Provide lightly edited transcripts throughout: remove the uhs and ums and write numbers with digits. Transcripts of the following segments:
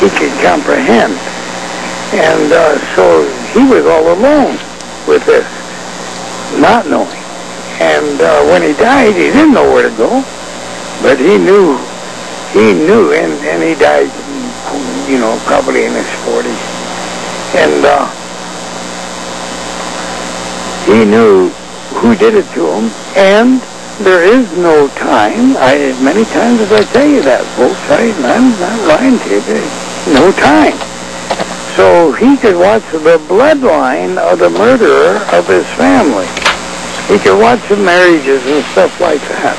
he could comprehend. And so he was all alone with this, not knowing. And when he died, he didn't know where to go, but he knew, and he died, probably in his 40s. And he knew who did it to him, and there is no time. Many times as I tell you that, folks, I'm not lying to you. There's no time. So he could watch the bloodline of the murderer of his family. He could watch the marriages and stuff like that,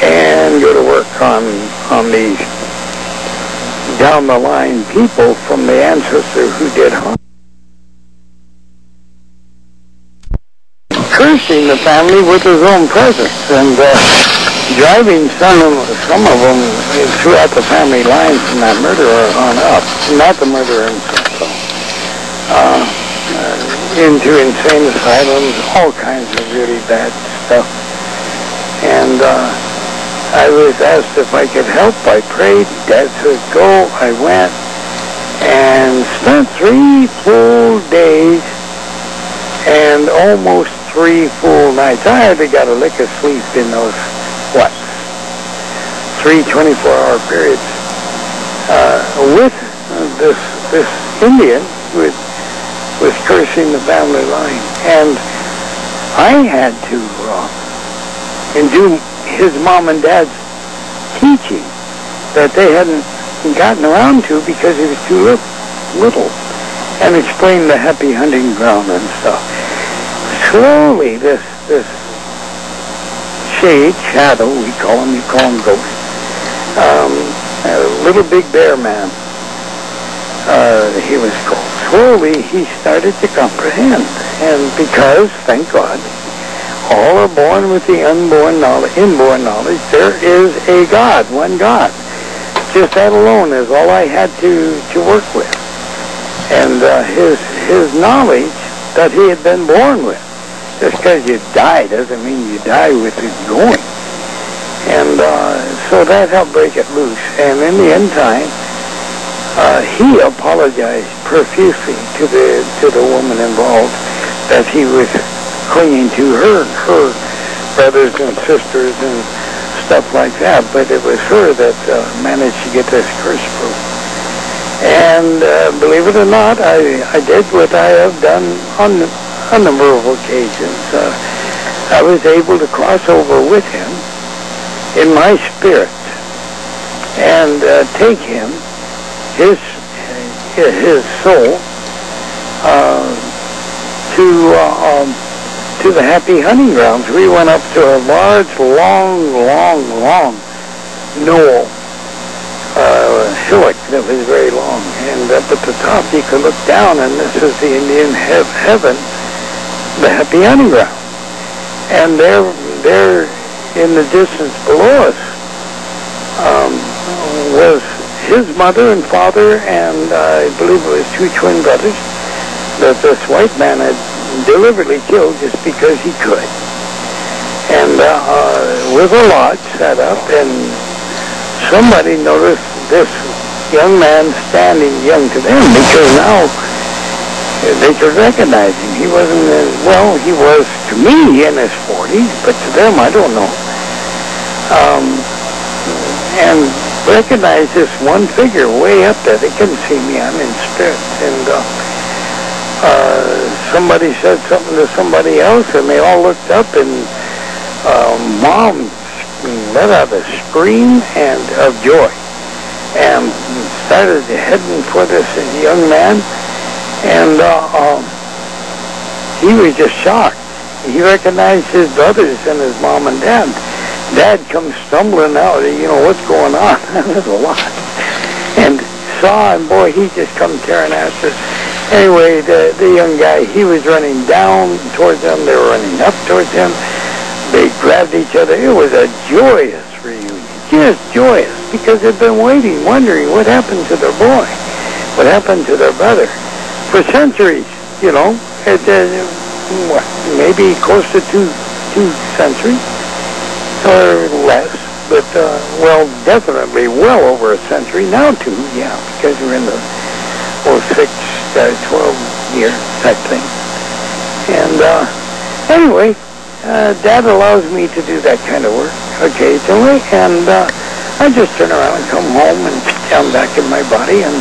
and go to work on these down the line people from the ancestor who did harm. Cursing the family with his own presence, and driving some of them throughout the family line from that murderer on up, not the murderer himself, into insane asylums, all kinds of really bad stuff. And I was asked if I could help. I prayed. Dad said, go. I went and spent 3 full days and almost 3 full nights. I hardly got a lick of sleep in those, 3 24-hour periods with this Indian who was cursing the family line. And I had to do his mom and dad's teaching that they hadn't gotten around to because he was too little, and explain the happy hunting ground and stuff. Slowly, this shadow, you call him ghost, a little big bear man, he was called. Slowly, he started to comprehend, and because, thank God, all are born with the inborn knowledge, there is a God, one God. Just that alone is all I had to work with. And his knowledge that he had been born with. Just because you die doesn't mean you die with it going. And so that helped break it loose. And in the end time, he apologized profusely to the woman involved that he was clinging to her brothers and sisters and stuff like that. But it was her that managed to get this curse proof. And believe it or not, I did what I have done on a number of occasions. I was able to cross over with him in my spirit and take him, his soul, to the happy hunting grounds. We went up to a large, long knoll, hillock that was very long, and up at the top you could look down, and this is the Indian heaven, the happy hunting ground. And there in the distance below us was his mother and father, and I believe it was 2 twin brothers that this white man had deliberately killed just because he could. And with a lodge set up, and somebody noticed this young man standing, young to them, because now they could recognize him. He wasn't, he was to me in his 40s, but to them, I don't know. And recognized this one figure way up there. They couldn't see me. I'm in spirit. And somebody said something to somebody else, and they all looked up, and Mom let out a scream of joy and started heading for this young man, and he was just shocked. He recognized his brothers and his mom and dad. Dad comes stumbling out, what's going on? There's a lot. And saw him, boy, he just come tearing after. Anyway, the young guy, he was running down towards them. They were running up towards him. They grabbed each other. It was a joyous reunion, just joyous, because they'd been waiting, wondering what happened to their boy, what happened to their brother. For centuries, maybe close to two centuries or less. but well, definitely well over a century now too. Yeah, because we're in the 12 year type thing. And anyway, Dad allows me to do that kind of work occasionally, and I just turn around and come home and I'm back in my body, and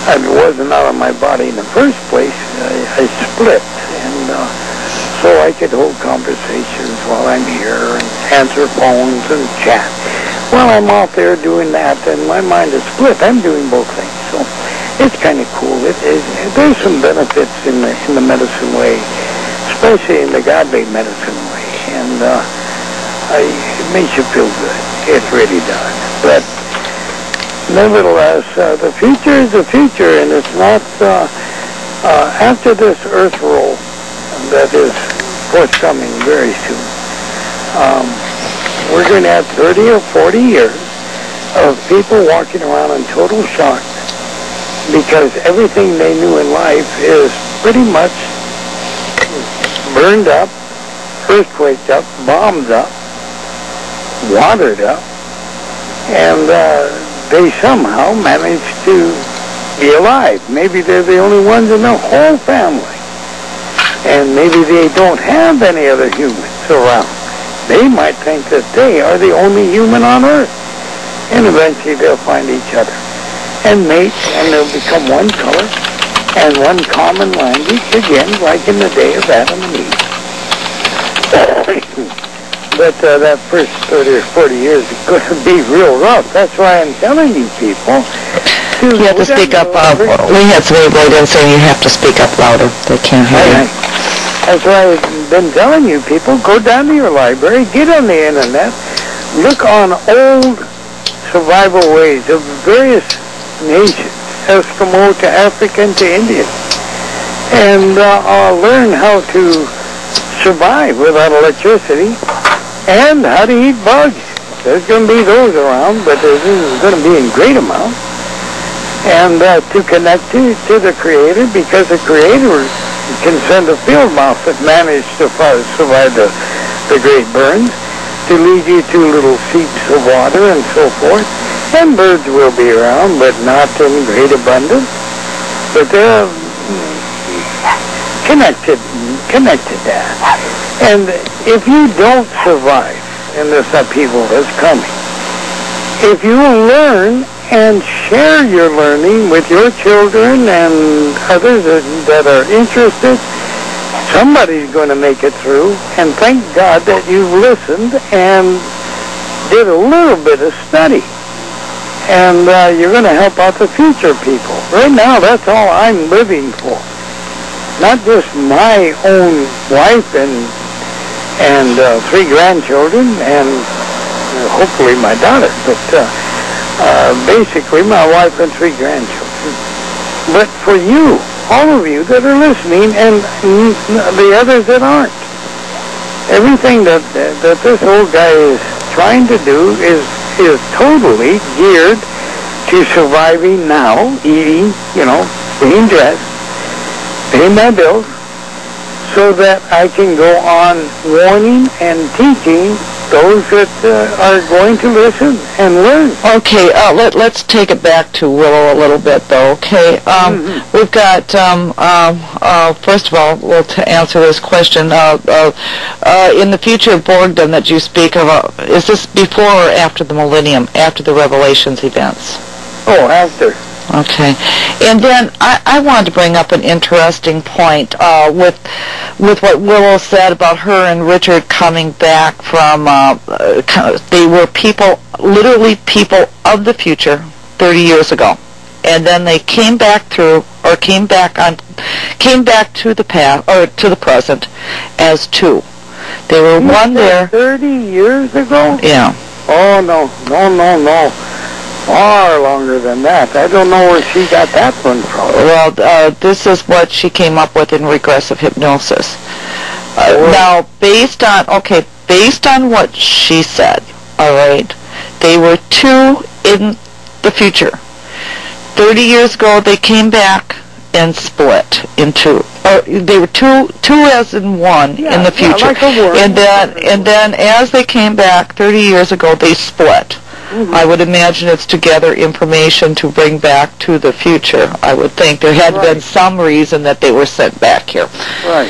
I wasn't out of my body in the first place. I split, and so I could hold conversations while I'm here and answer phones and chat. While I'm out there doing that, and my mind is split, I'm doing both things. So it's kind of cool. There's some benefits in the medicine way, especially in the godly medicine way, and it makes you feel good. It really does. But nevertheless, the future is the future, and it's not after this earth roll that is forthcoming very soon. We're going to have 30 or 40 years of people walking around in total shock because everything they knew in life is pretty much burned up, earthquaked up, bombed up, watered up, and they somehow managed to be alive. Maybe they're the only ones in the whole family. And maybe they don't have any other humans around. They might think that they are the only human on Earth. And eventually they'll find each other and mate, and they'll become one color and one common language again, like in the day of Adam and Eve. But that first 30 or 40 years is going to be real rough. That's why I'm telling you people. You have to speak up. We had somebody write in saying you have to speak up louder. They can't hear you. That's why I've been telling you people, go down to your library, get on the internet, look on old survival ways of various nations, Eskimo to African to Indian, and learn how to survive without electricity and how to eat bugs. There's going to be those around, but there's going to be in great amounts. And to connect to the Creator, because the Creator can send a field mouse that managed to survive the great burns, to lead you to little seeps of water and so forth. And birds will be around, but not in great abundance. But they're connected that. And if you don't survive in this upheaval that's coming, if you learn and share your learning with your children and others that are interested, somebody's going to make it through. And thank God that you've listened and did a little bit of study. And you're going to help out the future people. Right now, that's all I'm living for. Not just my own wife and 3 grandchildren and hopefully my daughter, but basically my wife and 3 grandchildren. But for you, all of you that are listening, and the others that aren't, everything that this old guy is trying to do is totally geared to surviving now, eating, being dressed, paying my bills, so that I can go on warning and teaching those that are going to listen and learn. Okay, let's take it back to Willow a little bit, though, okay? We've got, first of all, to answer this question, in the future of Borgdom that you speak of, is this before or after the millennium, after the Revelations events? Oh, after. Okay. And then I wanted to bring up an interesting point with what Willow said about her and Richard coming back from, they were people, literally people of the future 30 years ago. And then they came back to the past, or to the present as 2. They were one there. 30 years ago? Yeah. Oh, no. Far longer than that. I don't know where she got that one from. Well, this is what she came up with in regressive hypnosis. Now, based on what she said, all right, they were 2 in the future. 30 years ago, they came back and split in 2. they were two as in one in the future. Like a word. And then as they came back 30 years ago, they split. Mm-hmm. I would imagine it's to gather information to bring back to the future. I would think there had been some reason that they were sent back here. Right.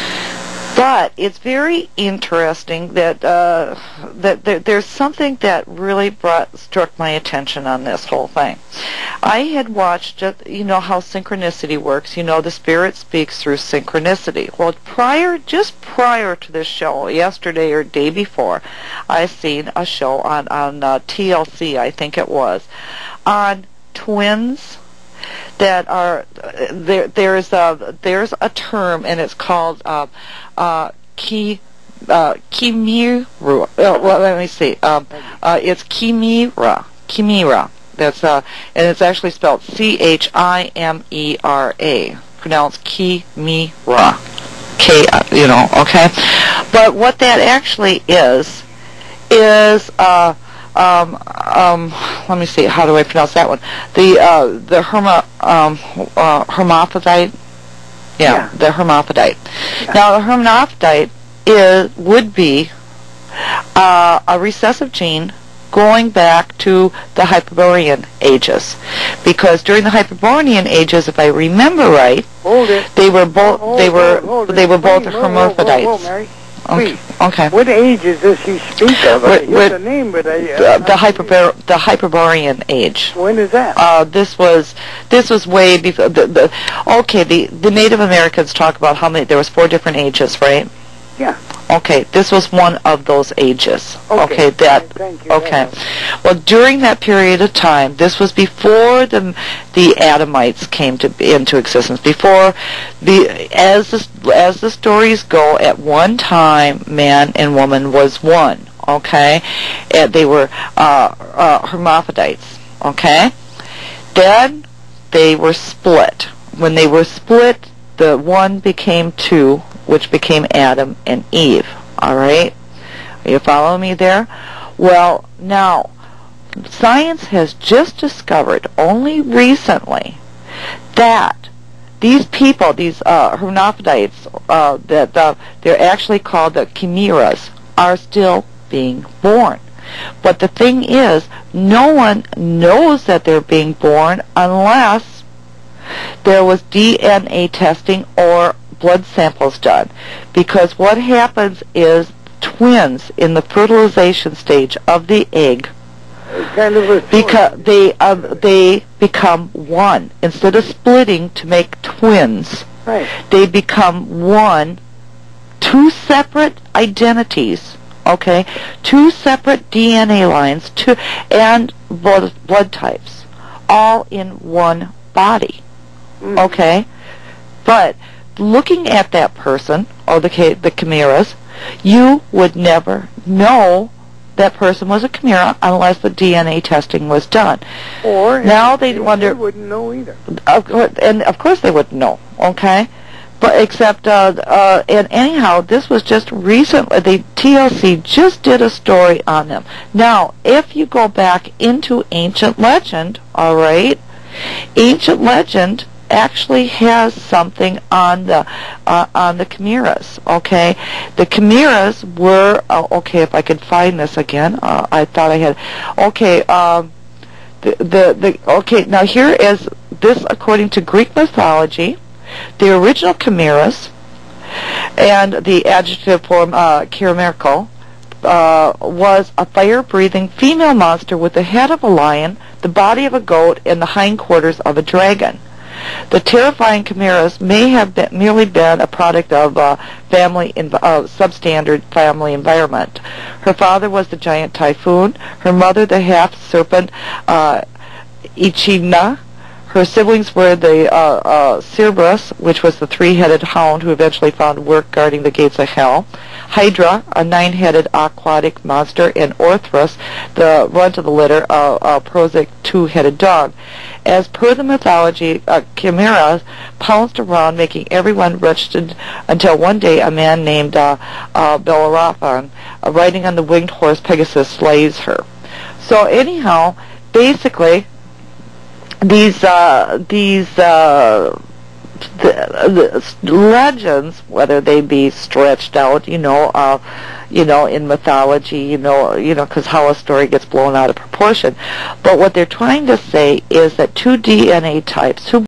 But it's very interesting that there's something that really struck my attention on this whole thing. I had watched, you know how synchronicity works. You know the Spirit speaks through synchronicity. Well, just prior to this show, yesterday or day before, I seen a show on TLC, I think it was, on twins that are there's a term, and it's called chimera. Well, let me see. It's chimera. That's and it's actually spelled Chimera, pronounced chimera. Okay. But what that actually is let me see, how do I pronounce that one? The hermaphrodite. Yeah, the hermaphrodite. Yeah. Now, the hermaphrodite would be a recessive gene going back to the Hyperborean ages, because during the Hyperborean ages, if I remember right, they were both hermaphrodites. Hold, Mary. Okay. What age is this you speak of? I hear the name, but the Hyperborean age. When is that? This was way before the Native Americans talk about how many. There was 4 different ages, right? Yeah. Okay, this was one of those ages. Okay. Thank you. Okay. Well, during that period of time, this was before the Adamites came into existence. Before as the stories go, at one time, man and woman was one. Okay, and they were hermaphrodites. Okay, then they were split. When they were split, the one became 2. Which became Adam and Eve. All right? Are you following me there? Well, now, science has just discovered only recently that these people, these hermaphrodites, that they're actually called the chimeras, are still being born. But the thing is, no one knows that they're being born unless there was DNA testing or blood samples done, because what happens is twins in the fertilization stage of the egg they become one. Instead of splitting to make twins, they become one. 2 separate identities, okay, 2 separate DNA lines, and blood types, all in one body, okay, but looking at that person, or the chimeras, you would never know that person was a chimera unless the DNA testing was done. Or now they wonder. They wouldn't know either. And of course they wouldn't know. Okay, but except and anyhow, this was just recently. The TLC just did a story on them. Now, if you go back into ancient legend, all right, ancient legend actually has something on the chimeras. Okay, the chimeras were okay. If I could find this again, I thought I had. Okay, okay. Now here is this according to Greek mythology. The original chimeras and the adjective form chimerical was a fire-breathing female monster with the head of a lion, the body of a goat, and the hindquarters of a dragon. The terrifying chimeras may have merely been a product of substandard family environment. Her father was the giant typhoon, her mother the half-serpent Echidna. Her siblings were the Cerberus, which was the 3-headed hound who eventually found work guarding the gates of hell, Hydra, a 9-headed aquatic monster, and Orthrus, the runt of the litter, a prosaic 2-headed dog. As per the mythology, chimeras pounced around, making everyone wretched until one day a man named Bellerophon, riding on the winged horse Pegasus, slays her. So anyhow, basically, these the legends, whether they be stretched out, in mythology, because how a story gets blown out of proportion. But what they're trying to say is that two DNA types who